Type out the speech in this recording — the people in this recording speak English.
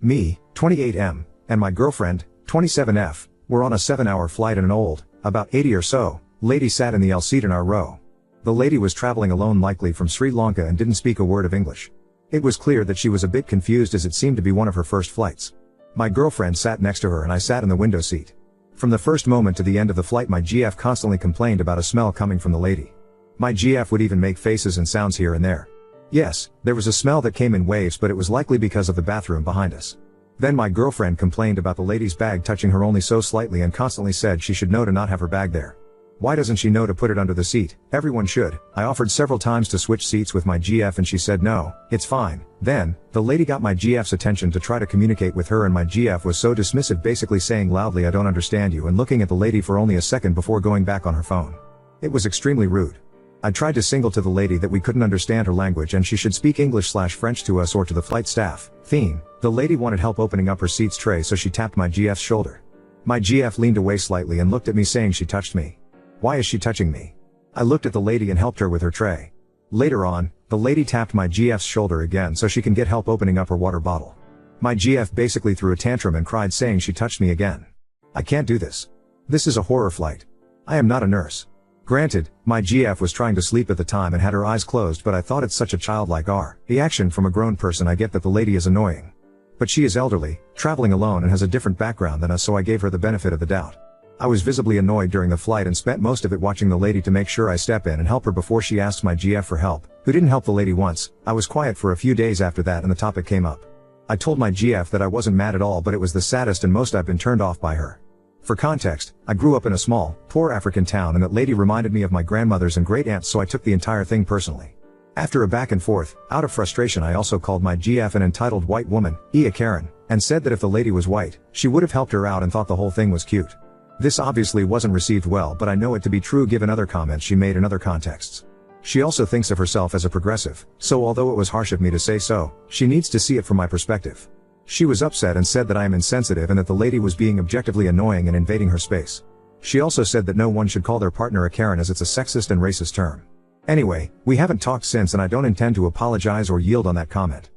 Me, 28M, and my girlfriend, 27F, were on a 7-hour flight and an old, about 80 or so, lady sat in the L seat in our row. The lady was traveling alone, likely from Sri Lanka, and didn't speak a word of English. It was clear that she was a bit confused, as it seemed to be one of her first flights. My girlfriend sat next to her and I sat in the window seat. From the first moment to the end of the flight, my GF constantly complained about a smell coming from the lady. My GF would even make faces and sounds here and there. Yes, there was a smell that came in waves, but it was likely because of the bathroom behind us. Then my girlfriend complained about the lady's bag touching her only so slightly and constantly said she should know to not have her bag there. Why doesn't she know to put it under the seat? Everyone should. I offered several times to switch seats with my GF and she said no, it's fine. Then, the lady got my GF's attention to try to communicate with her, and my GF was so dismissive, basically saying loudly, "I don't understand you," and looking at the lady for only a second before going back on her phone. It was extremely rude. I tried to signal to the lady that we couldn't understand her language and she should speak English/French to us or to the flight staff. The lady wanted help opening up her seat's tray, so she tapped my GF's shoulder. My GF leaned away slightly and looked at me, saying she touched me. Why is she touching me? I looked at the lady and helped her with her tray. Later on, the lady tapped my GF's shoulder again so she can get help opening up her water bottle. My GF basically threw a tantrum and cried, saying she touched me again. I can't do this. This is a horror flight. I am not a nurse. Granted, my GF was trying to sleep at the time and had her eyes closed, but I thought it's such a childlike reaction from a grown person. I get that the lady is annoying. But she is elderly, traveling alone, and has a different background than us, so I gave her the benefit of the doubt. I was visibly annoyed during the flight and spent most of it watching the lady to make sure I step in and help her before she asked my GF for help, who didn't help the lady once. I was quiet for a few days after that and the topic came up. I told my GF that I wasn't mad at all, but it was the saddest and most I've been turned off by her. For context, I grew up in a small, poor African town, and that lady reminded me of my grandmothers and great aunts, so I took the entire thing personally. After a back and forth, out of frustration, I also called my GF an entitled white woman, a Karen, and said that if the lady was white, she would have helped her out, and thought the whole thing was cute. This obviously wasn't received well, but I know it to be true given other comments she made in other contexts. She also thinks of herself as a progressive, so although it was harsh of me to say so, she needs to see it from my perspective. She was upset and said that I am insensitive and that the lady was being objectively annoying and invading her space. She also said that no one should call their partner a Karen, as it's a sexist and racist term. Anyway, we haven't talked since, and I don't intend to apologize or yield on that comment.